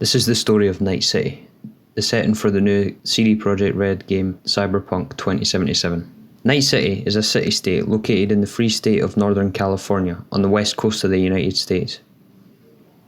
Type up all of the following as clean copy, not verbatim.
This is the story of Night City, the setting for the new CD Projekt Red game Cyberpunk 2077. Night City is a city-state located in the Free State of Northern California on the west coast of the United States.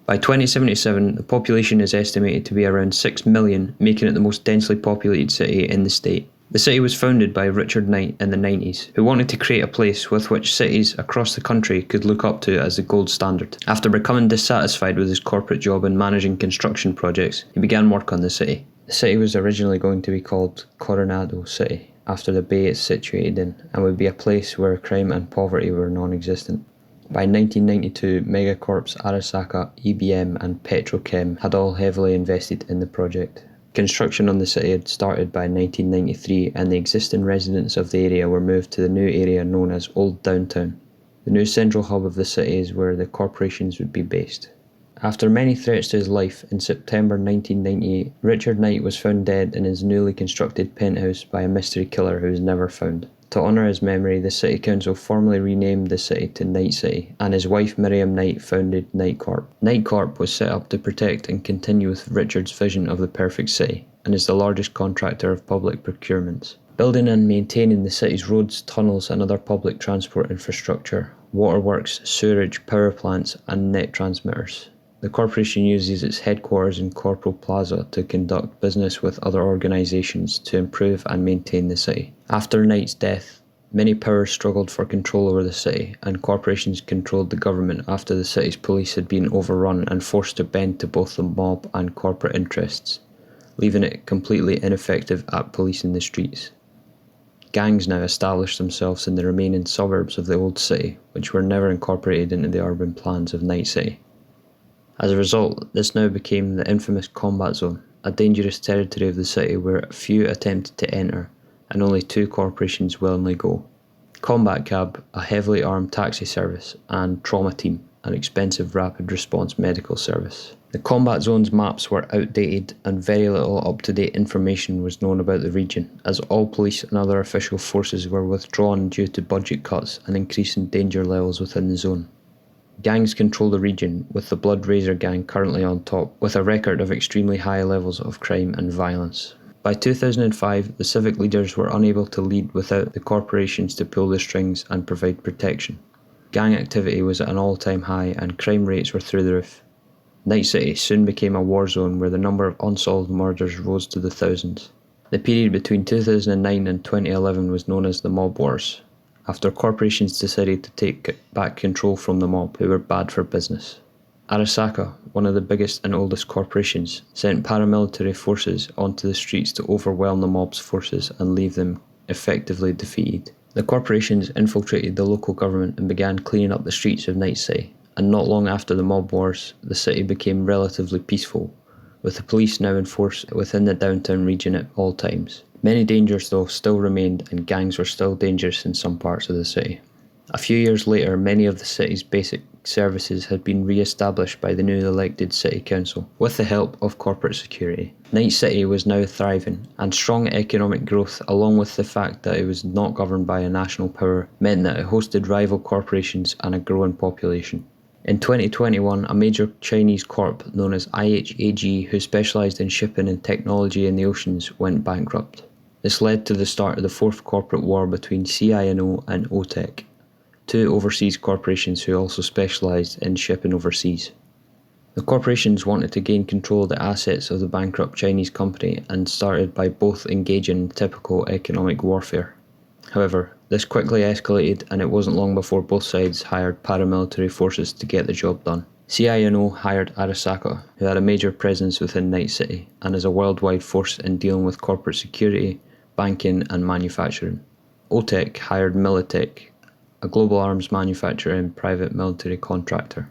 By 2077, the population is estimated to be around 6 million, making it the most densely populated city in the state. The city was founded by Richard Knight in the 90s, who wanted to create a place with which cities across the country could look up to as the gold standard. After becoming dissatisfied with his corporate job in managing construction projects, he began work on the city. The city was originally going to be called Coronado City, after the bay it's situated in, and would be a place where crime and poverty were non-existent. By 1992, megacorps Arasaka, EBM and Petrochem had all heavily invested in the project. Construction on the city had started by 1993 and the existing residents of the area were moved to the new area known as Old Downtown. The new central hub of the city is where the corporations would be based. After many threats to his life, in September 1998, Richard Knight was found dead in his newly constructed penthouse by a mystery killer who was never found. To honour his memory, the City Council formally renamed the city to Night City, and his wife Miriam Knight founded Knight Corp. Knight Corp was set up to protect and continue with Richard's vision of the perfect city, and is the largest contractor of public procurements. Building and maintaining the city's roads, tunnels and other public transport infrastructure, waterworks, sewerage, power plants and net transmitters. The corporation uses its headquarters in Corporal Plaza to conduct business with other organisations to improve and maintain the city. After Knight's death, many powers struggled for control over the city, and corporations controlled the government after the city's police had been overrun and forced to bend to both the mob and corporate interests, leaving it completely ineffective at policing the streets. Gangs now established themselves in the remaining suburbs of the old city, which were never incorporated into the urban plans of Night City. As a result, this now became the infamous Combat Zone, a dangerous territory of the city where few attempted to enter, and only 2 corporations willingly go. Combat Cab, a heavily armed taxi service, and Trauma Team, an expensive rapid response medical service. The Combat Zone's maps were outdated and very little up-to-date information was known about the region, as all police and other official forces were withdrawn due to budget cuts and increasing danger levels within the zone. Gangs control the region, with the Blood Razor gang currently on top, with a record of extremely high levels of crime and violence. By 2005, the civic leaders were unable to lead without the corporations to pull the strings and provide protection. Gang activity was at an all-time high and crime rates were through the roof. Night City soon became a war zone where the number of unsolved murders rose to the thousands. The period between 2009 and 2011 was known as the Mob Wars, after corporations decided to take back control from the mob, who were bad for business. Arasaka, one of the biggest and oldest corporations, sent paramilitary forces onto the streets to overwhelm the mob's forces and leave them effectively defeated. The corporations infiltrated the local government and began cleaning up the streets of Night City, and not long after the mob wars, the city became relatively peaceful, with the police now in force within the downtown region at all times. Many dangers though still remained and gangs were still dangerous in some parts of the city. A few years later, many of the city's basic services had been re-established by the newly elected city council, with the help of corporate security. Night City was now thriving, and strong economic growth along with the fact that it was not governed by a national power meant that it hosted rival corporations and a growing population. In 2021, a major Chinese corp known as IHAG, who specialised in shipping and technology in the oceans, went bankrupt. This led to the start of the fourth corporate war between CINO and OTEC, 2 overseas corporations who also specialised in shipping overseas. The corporations wanted to gain control of the assets of the bankrupt Chinese company and started by both engaging in typical economic warfare. However, this quickly escalated and it wasn't long before both sides hired paramilitary forces to get the job done. CINO hired Arasaka, who had a major presence within Night City and is a worldwide force in dealing with corporate security, banking and manufacturing. OTEC hired Militech, a global arms manufacturer and private military contractor.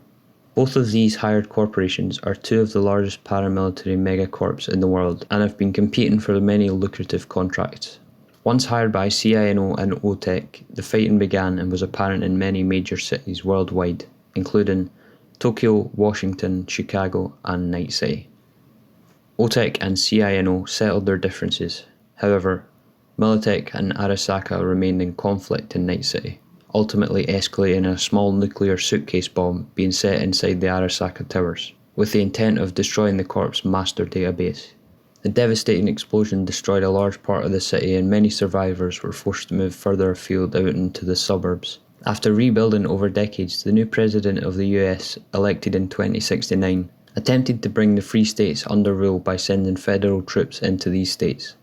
Both of these hired corporations are 2 of the largest paramilitary megacorps in the world and have been competing for many lucrative contracts. Once hired by CINO and OTEC, the fighting began and was apparent in many major cities worldwide, including Tokyo, Washington, Chicago and Night City. OTEC and CINO settled their differences. However, Militech and Arasaka remained in conflict in Night City, ultimately escalating in a small nuclear suitcase bomb being set inside the Arasaka towers. with the intent of destroying the corp's master database. The devastating explosion destroyed a large part of the city, and many survivors were forced to move further afield out into the suburbs. After rebuilding over decades, the new president of the US, elected in 2069, attempted to bring the free states under rule by sending federal troops into these states.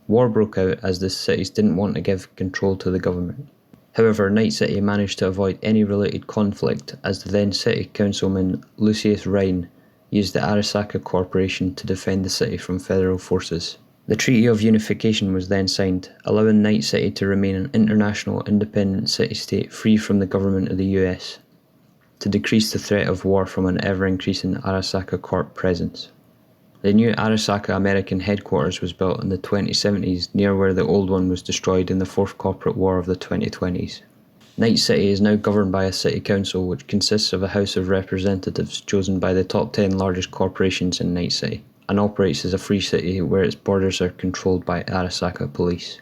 War broke out as the cities didn't want to give control to the government. However, Night City managed to avoid any related conflict as the then city councilman Lucius Rhine used the Arasaka Corporation to defend the city from federal forces. The Treaty of Unification was then signed, allowing Night City to remain an international independent city-state free from the government of the US, to decrease the threat of war from an ever-increasing Arasaka Corp presence. The new Arasaka American headquarters was built in the 2070s near where the old one was destroyed in the Fourth Corporate War of the 2020s. Night City is now governed by a city council which consists of a House of Representatives chosen by the top 10 largest corporations in Night City, and operates as a free city where its borders are controlled by Arasaka police.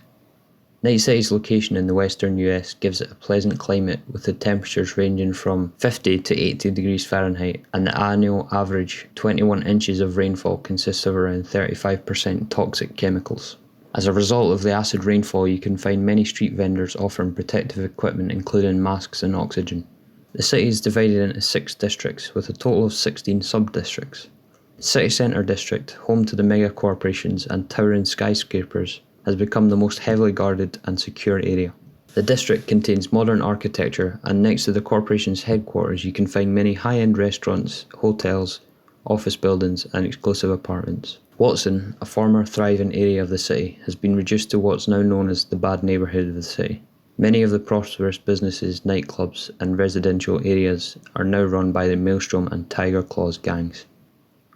Night City's location in the western US gives it a pleasant climate with the temperatures ranging from 50 to 80 degrees Fahrenheit, and the annual average 21 inches of rainfall consists of around 35% toxic chemicals. As a result of the acid rainfall, you can find many street vendors offering protective equipment including masks and oxygen. The city is divided into 6 districts with a total of 16 sub-districts. The City Centre District, home to the mega corporations and towering skyscrapers, has become the most heavily guarded and secure area. The district contains modern architecture, and next to the corporation's headquarters you can find many high-end restaurants, hotels, office buildings and exclusive apartments. Watson, a former thriving area of the city, has been reduced to what's now known as the bad neighbourhood of the city. Many of the prosperous businesses, nightclubs and residential areas are now run by the Maelstrom and Tiger Claws gangs.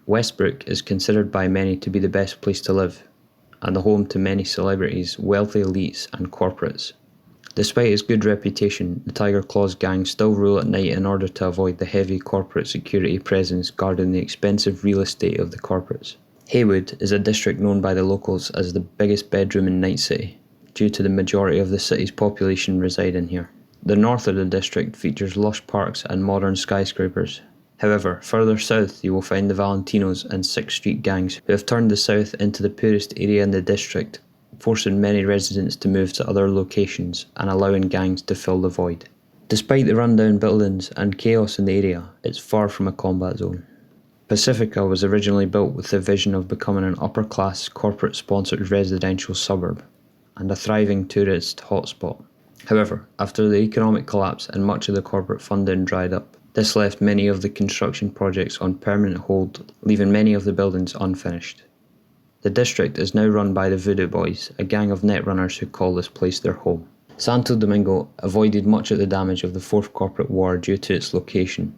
Westbrook is considered by many to be the best place to live, and the home to many celebrities, wealthy elites and corporates. Despite its good reputation, the Tiger Claws gang still rule at night in order to avoid the heavy corporate security presence guarding the expensive real estate of the corporates. Haywood is a district known by the locals as the biggest bedroom in Night City, due to the majority of the city's population residing here. The north of the district features lush parks and modern skyscrapers. However, further south you will find the Valentinos and Sixth Street gangs who have turned the south into the poorest area in the district, forcing many residents to move to other locations and allowing gangs to fill the void. Despite the rundown buildings and chaos in the area, it's far from a combat zone. Pacifica was originally built with the vision of becoming an upper-class, corporate-sponsored residential suburb and a thriving tourist hotspot. However, after the economic collapse and much of the corporate funding dried up, this left many of the construction projects on permanent hold, leaving many of the buildings unfinished. The district is now run by the Voodoo Boys, a gang of netrunners who call this place their home. Santo Domingo avoided much of the damage of the Fourth Corporate War due to its location,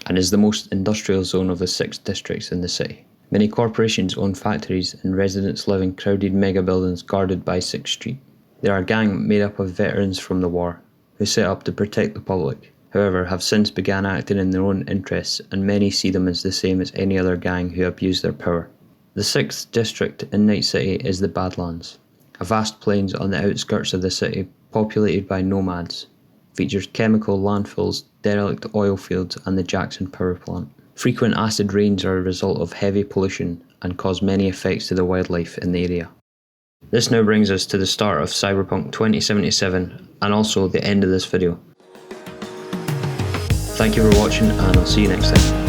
and is the most industrial zone of the 6 districts in the city. Many corporations own factories and residents live in crowded mega buildings guarded by 6th Street. They are a gang made up of veterans from the war, who set up to protect the public, however have since began acting in their own interests, and many see them as the same as any other gang who abuse their power. The 6th district in Night City is the Badlands, a vast plains on the outskirts of the city populated by nomads. Features chemical landfills, derelict oil fields and the Jackson power plant. Frequent acid rains are a result of heavy pollution and cause many effects to the wildlife in the area. This now brings us to the start of Cyberpunk 2077 and also the end of this video. Thank you for watching and I'll see you next time.